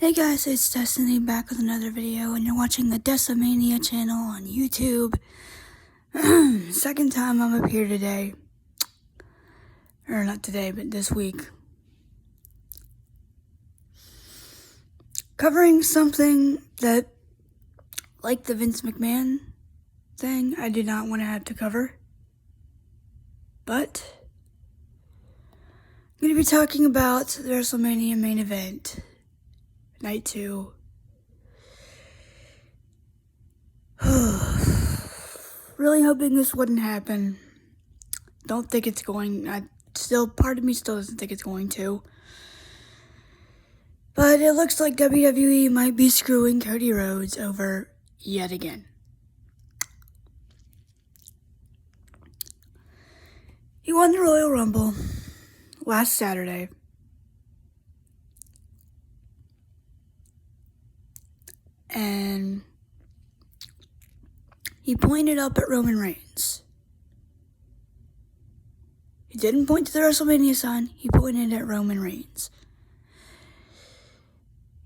Hey guys, it's Destiny back with another video, and you're watching the Decimania channel on YouTube. Second time I'm up here today. Or not today, but this week. Covering something that, like the Vince McMahon thing, I did not want to have to cover. But I'm going to be talking about the WrestleMania main event. Night 2. Really hoping this wouldn't happen. Don't think it's going. Part of me still doesn't think it's going to. But it looks like WWE might be screwing Cody Rhodes over yet again. He won the Royal Rumble last Saturday. And he pointed up at Roman Reigns. He didn't point to the WrestleMania sign, he pointed at Roman Reigns,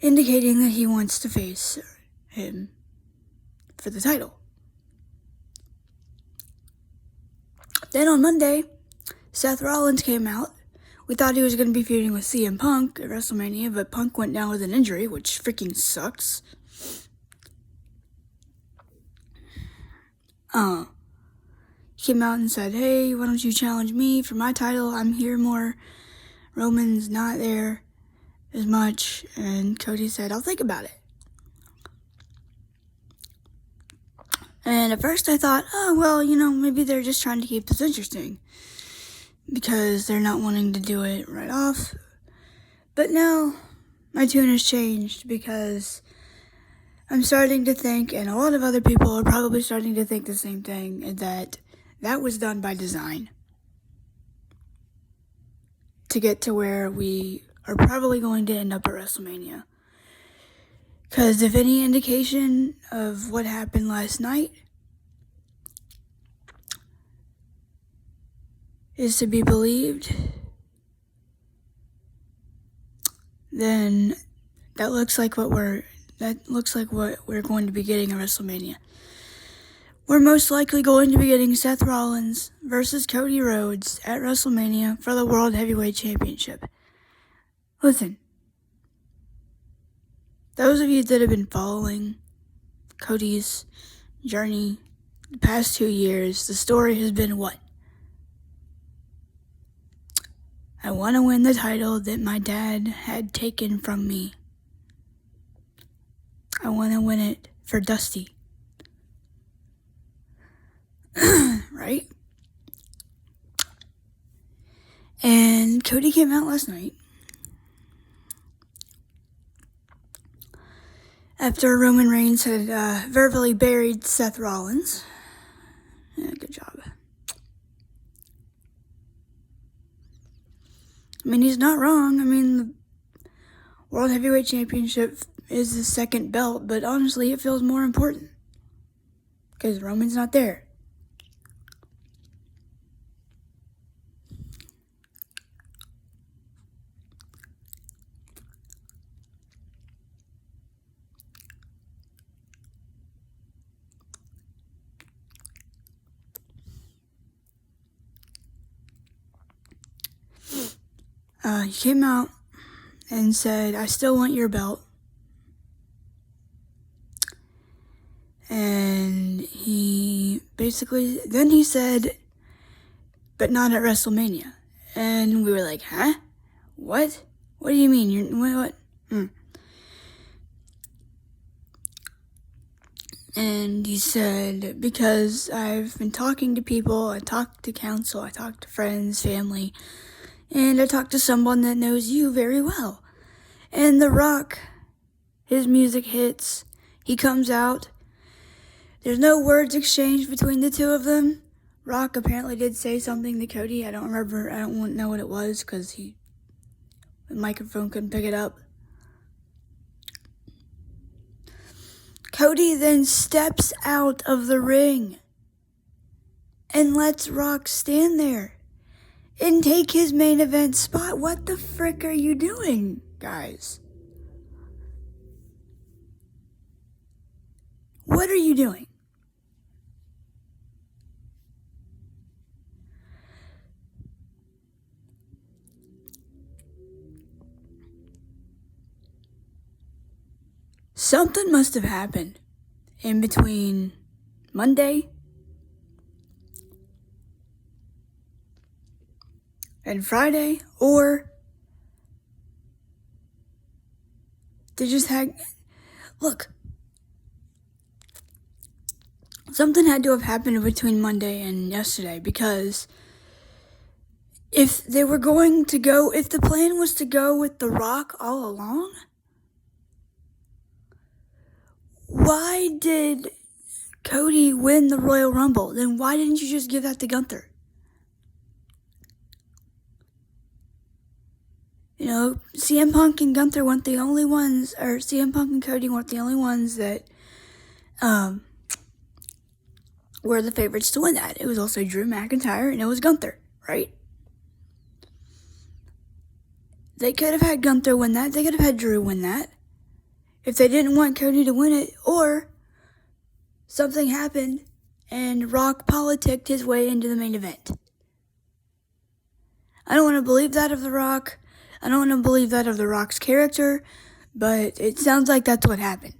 indicating that he wants to face him for the title. Then on Monday, Seth Rollins came out. We thought he was going to be feuding with CM Punk at WrestleMania, but Punk went down with an injury, which freaking sucks. He came out and said, hey, why don't you challenge me for my title? I'm here more. Roman's not there as much. And Cody said, I'll think about it. And at first I thought, maybe they're just trying to keep this interesting, because they're not wanting to do it right off. But now my tune has changed, because I'm starting to think, and a lot of other people are probably starting to think the same thing, that was done by design to get to where we are probably going to end up at WrestleMania. Because if any indication of what happened last night is to be believed, then that looks like what we're going to be getting at WrestleMania. We're most likely going to be getting Seth Rollins versus Cody Rhodes at WrestleMania for the World Heavyweight Championship. Listen, those of you that have been following Cody's journey the past 2 years, the story has been what? I want to win the title that my dad had taken from me. I want to win it for Dusty. Right? And Cody came out last night after Roman Reigns had verbally buried Seth Rollins. Yeah, good job. I mean, he's not wrong. I mean, the World Heavyweight Championship is the second belt, but honestly, it feels more important because Roman's not there. He came out and said, I still want your belt. And then he said, but not at WrestleMania. And we were like, huh? What? What do you mean? What? And he said, because I've been talking to people, I talked to counsel, I talked to friends, family, and I talked to someone that knows you very well. And The Rock, his music hits, he comes out. There's no words exchanged between the two of them. Rock apparently did say something to Cody. I don't know what it was, because the microphone couldn't pick it up. Cody then steps out of the ring and lets Rock stand there and take his main event spot. What the frick are you doing, guys? What are you doing? Something must have happened in between Monday and Friday, or they just had... Look, something had to have happened between Monday and yesterday, because if they were going to go, if the plan was to go with The Rock all along, why did Cody win the Royal Rumble? Then why didn't you just give that to Gunther? You know, CM Punk and Gunther weren't the only ones, or CM Punk and Cody weren't the only ones that were the favorites to win that. It was also Drew McIntyre and it was Gunther, right? They could have had Gunther win that. They could have had Drew win that. If they didn't want Cody to win it, or something happened and Rock politicked his way into the main event. I don't want to believe that of The Rock. I don't want to believe that of The Rock's character, but it sounds like that's what happened.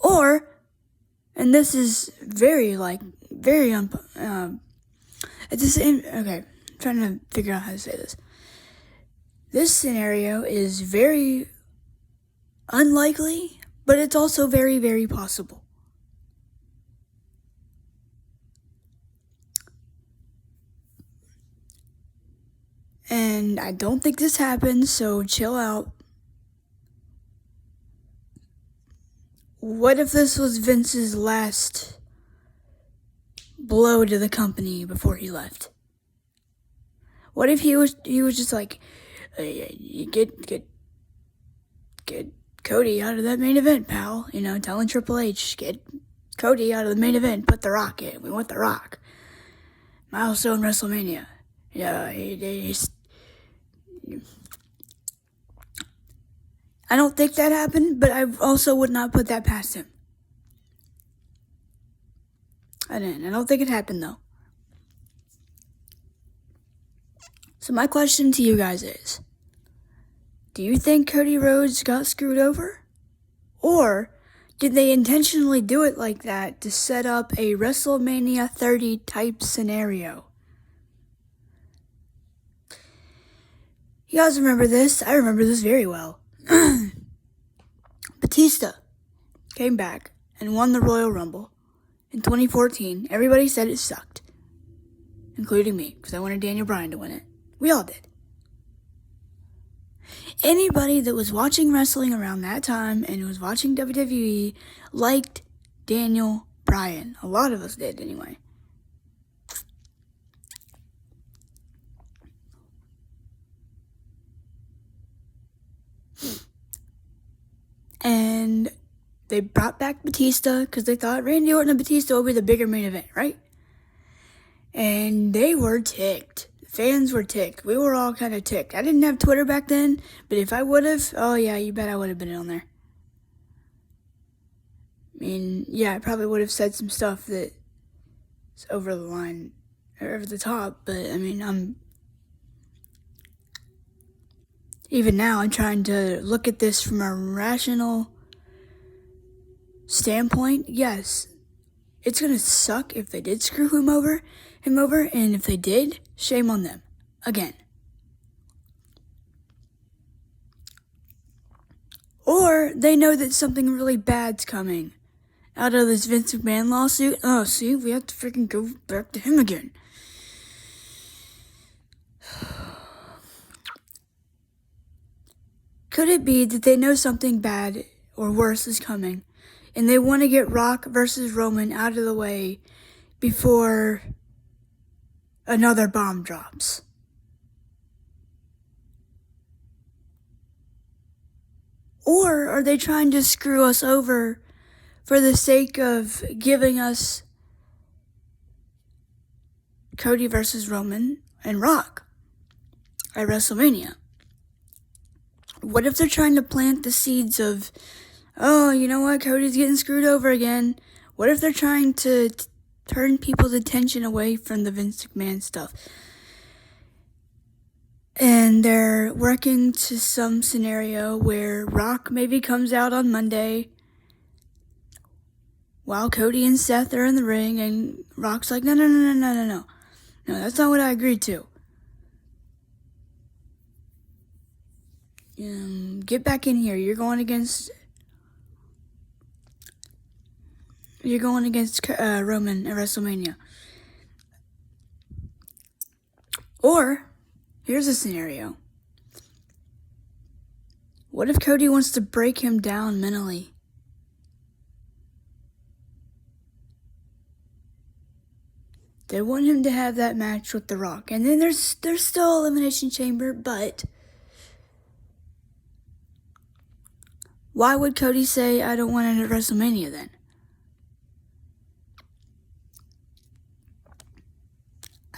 Or, and this is it's the same, okay, I'm trying to figure out how to say this. This scenario is very unlikely, but it's also very, very possible. And I don't think this happened, so chill out. What if this was Vince's last blow to the company before he left? What if he was just like, you get Cody out of that main event, pal. You know, telling Triple H, get Cody out of the main event, put The Rock in. We want The Rock. Milestone WrestleMania. Yeah, I don't think that happened, but I also would not put that past him. I don't think it happened, though. So my question to you guys is, do you think Cody Rhodes got screwed over? Or did they intentionally do it like that to set up a WrestleMania 30 type scenario? You guys remember this? I remember this very well. Batista came back and won the Royal Rumble in 2014. Everybody said it sucked, including me, because I wanted Daniel Bryan to win it. We all did. Anybody that was watching wrestling around that time and was watching WWE liked Daniel Bryan. A lot of us did, anyway. And they brought back Batista because they thought Randy Orton and Batista would be the bigger main event, right? And they were ticked. The fans were ticked. We were all kind of ticked. I didn't have Twitter back then, but if I would have, oh yeah, you bet I would have been on there. I mean, yeah, I probably would have said some stuff that's over the line, or over the top, but I mean, even now, I'm trying to look at this from a rational standpoint. Yes, it's gonna suck if they did screw him over, and if they did, shame on them. Again. Or they know that something really bad's coming out of this Vince McMahon lawsuit. Oh, see, we have to freaking go back to him again. Could it be that they know something bad or worse is coming, and they want to get Rock versus Roman out of the way before another bomb drops? Or are they trying to screw us over for the sake of giving us Cody versus Roman and Rock at WrestleMania? What if they're trying to plant the seeds of oh, you know what, Cody's getting screwed over again. What if they're trying to turn people's attention away from the Vince McMahon stuff? And they're working to some scenario where Rock maybe comes out on Monday while Cody and Seth are in the ring, and Rock's like, no. No, that's not what I agreed to. Get back in here. You're going against Roman at WrestleMania. Or, here's a scenario. What if Cody wants to break him down mentally? They want him to have that match with The Rock. And then there's still Elimination Chamber, but why would Cody say, I don't want it at WrestleMania then?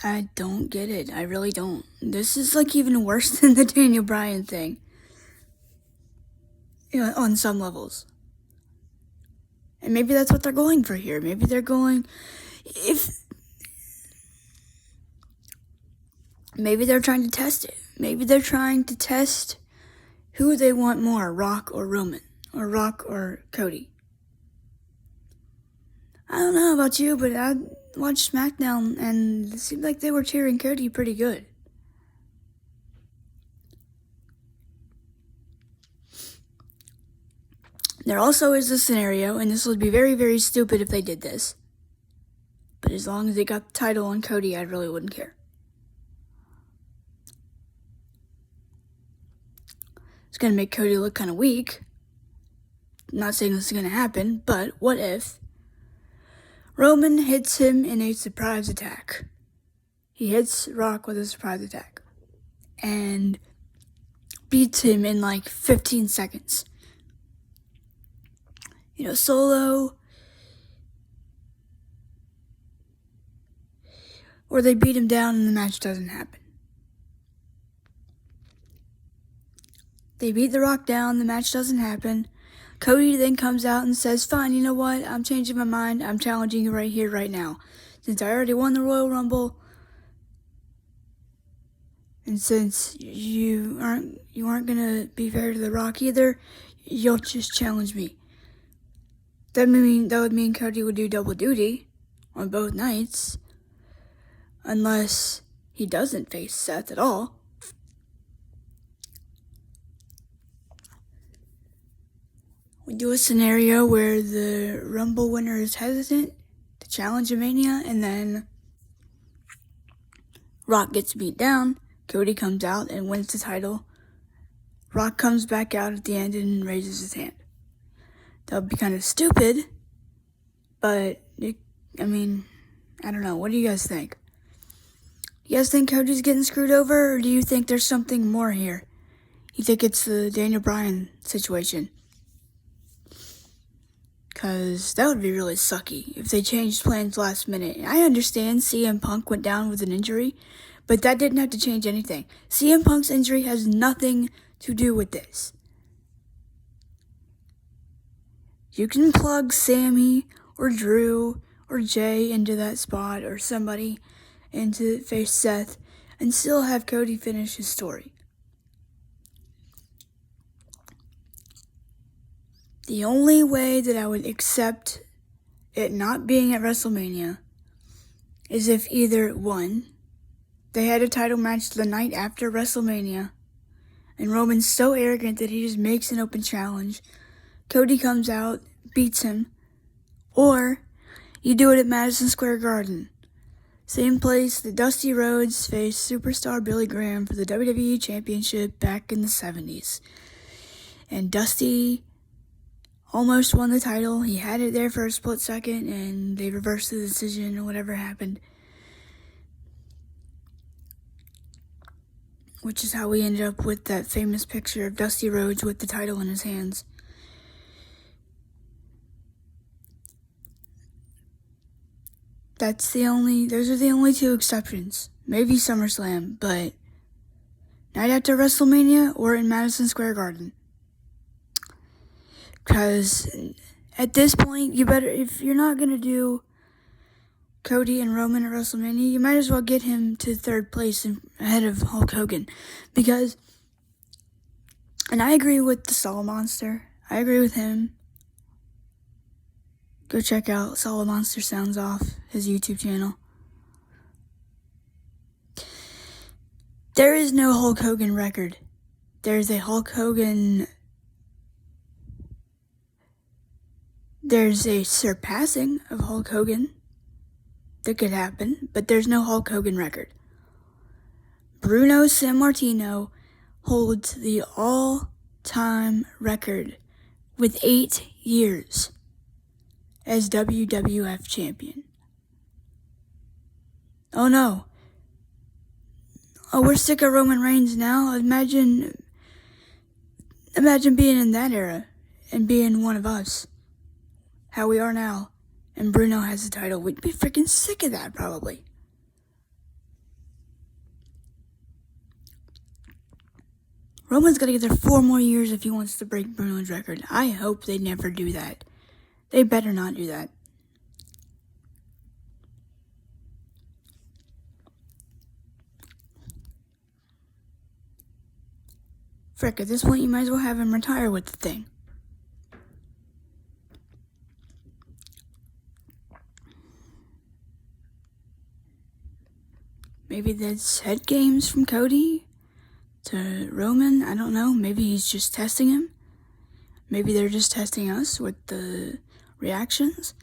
I don't get it. I really don't. This is like even worse than the Daniel Bryan thing. On some levels. And maybe that's what they're going for here. Maybe they're going... Maybe they're trying to test it. Maybe they're trying to test who they want more, Rock or Roman, or Rock or Cody. I don't know about you, but I watched SmackDown and it seemed like they were cheering Cody pretty good. There also is a scenario, and this would be very, very stupid if they did this, but as long as they got the title on Cody, I really wouldn't care. It's going to make Cody look kind of weak. I'm not saying this is going to happen, but what if Roman hits him in a surprise attack? He hits Rock with a surprise attack and beats him in like 15 seconds. Solo. Or they beat him down and the match doesn't happen. They beat The Rock down, the match doesn't happen. Cody then comes out and says, fine, you know what? I'm changing my mind. I'm challenging you right here, right now. Since I already won the Royal Rumble, and since you aren't gonna be fair to The Rock either, you'll just challenge me. That would mean Cody would do double duty on both nights, unless he doesn't face Seth at all. We do a scenario where the Rumble winner is hesitant to challenge a Mania, and then Rock gets beat down. Cody comes out and wins the title. Rock comes back out at the end and raises his hand. That would be kind of stupid, but I don't know. What do you guys think? You guys think Cody's getting screwed over, or do you think there's something more here? You think it's the Daniel Bryan situation? Because that would be really sucky if they changed plans last minute. I understand CM Punk went down with an injury, but that didn't have to change anything. CM Punk's injury has nothing to do with this. You can plug Sammy or Drew or Jay into that spot, or somebody into face Seth, and still have Cody finish his story. The only way that I would accept it not being at WrestleMania is if either, one, they had a title match the night after WrestleMania, and Roman's so arrogant that he just makes an open challenge. Cody comes out, beats him, or you do it at Madison Square Garden. Same place that Dusty Rhodes faced superstar Billy Graham for the WWE Championship back in the 70s. And Dusty almost won the title. He had it there for a split second, and they reversed the decision or whatever happened. Which is how we ended up with that famous picture of Dusty Rhodes with the title in his hands. Those are the only two exceptions. Maybe SummerSlam, but night after WrestleMania or in Madison Square Garden. Because at this point, you better, if you're not going to do Cody and Roman at WrestleMania, you might as well get him to third place ahead of Hulk Hogan. Because, and I agree with the Solo Monster. I agree with him. Go check out Solo Monster Sounds Off, his YouTube channel. There is no Hulk Hogan record. There's a Hulk Hogan... There's a surpassing of Hulk Hogan that could happen, but there's no Hulk Hogan record. Bruno Sammartino holds the all-time record with 8 years as WWF champion. Oh no. Oh, we're sick of Roman Reigns now. Imagine being in that era and being one of us. How we are now. And Bruno has the title. We'd be freaking sick of that, probably. Roman's got to get there 4 more years if he wants to break Bruno's record. I hope they never do that. They better not do that. Frick, at this point, you might as well have him retire with the thing. Maybe that's head games from Cody to Roman. I don't know. Maybe he's just testing him. Maybe they're just testing us with the reactions.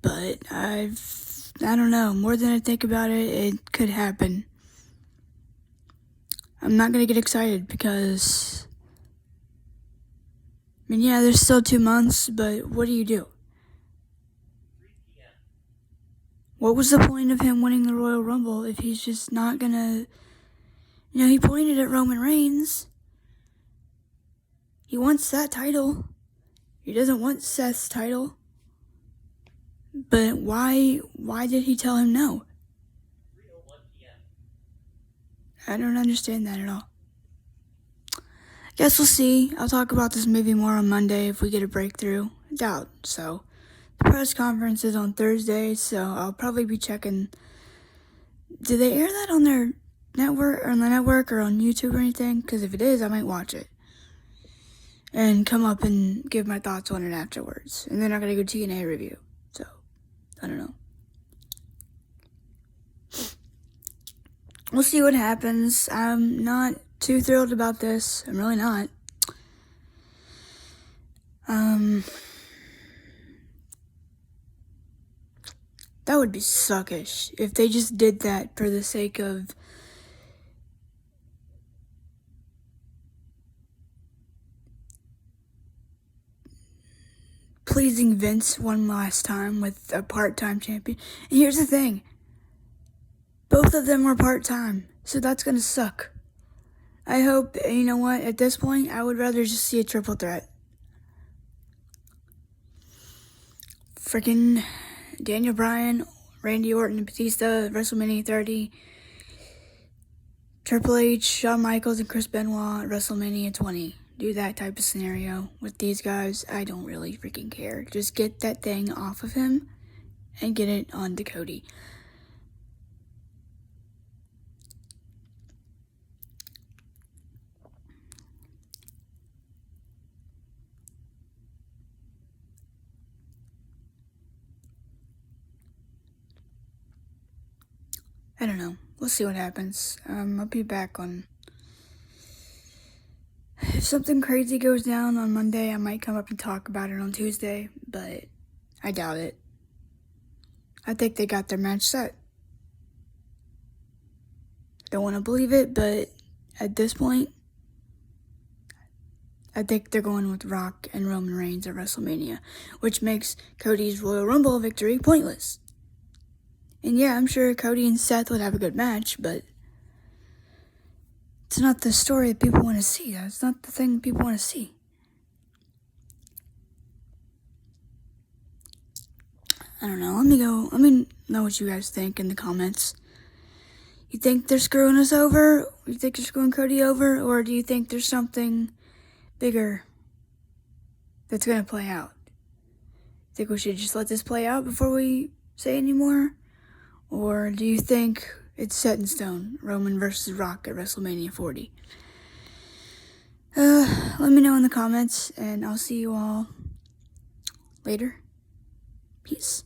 But I don't know. More than I think about it, it could happen. I'm not going to get excited because, I mean, yeah, there's still 2 months, but what do you do? What was the point of him winning the Royal Rumble if he's just not gonna... You know, he pointed at Roman Reigns. He wants that title. He doesn't want Seth's title. But why did he tell him no? I don't understand that at all. Guess we'll see. I'll talk about this movie more on Monday if we get a breakthrough. I doubt so. The press conference is on Thursday, so I'll probably be checking. Do they air that on their network, or on the network, or on YouTube or anything? Because if it is, I might watch it and come up and give my thoughts on it afterwards. And then I'm gonna go TNA review. So I don't know. We'll see what happens. I'm not too thrilled about this. I'm really not. That would be suckish if they just did that for the sake of pleasing Vince one last time with a part-time champion. And here's the thing. Both of them were part-time, so that's gonna suck. I hope, you know what, at this point, I would rather just see a triple threat. Freaking Daniel Bryan, Randy Orton, and Batista, WrestleMania 30. Triple H, Shawn Michaels, and Chris Benoit at WrestleMania 20. Do that type of scenario with these guys. I don't really freaking care. Just get that thing off of him and get it onto Cody. I don't know. We'll see what happens. I'll be back on... If something crazy goes down on Monday, I might come up and talk about it on Tuesday, but I doubt it. I think they got their match set. Don't want to believe it, but at this point, I think they're going with Rock and Roman Reigns at WrestleMania, which makes Cody's Royal Rumble victory pointless. And yeah, I'm sure Cody and Seth would have a good match, but it's not the story that people want to see. That's not the thing people want to see. I don't know. Let me know what you guys think in the comments. You think they're screwing us over? You think they're screwing Cody over? Or do you think there's something bigger that's going to play out? Think we should just let this play out before we say any more? Or do you think it's set in stone, Roman versus Rock at WrestleMania 40? Let me know in the comments, and I'll see you all later. Peace.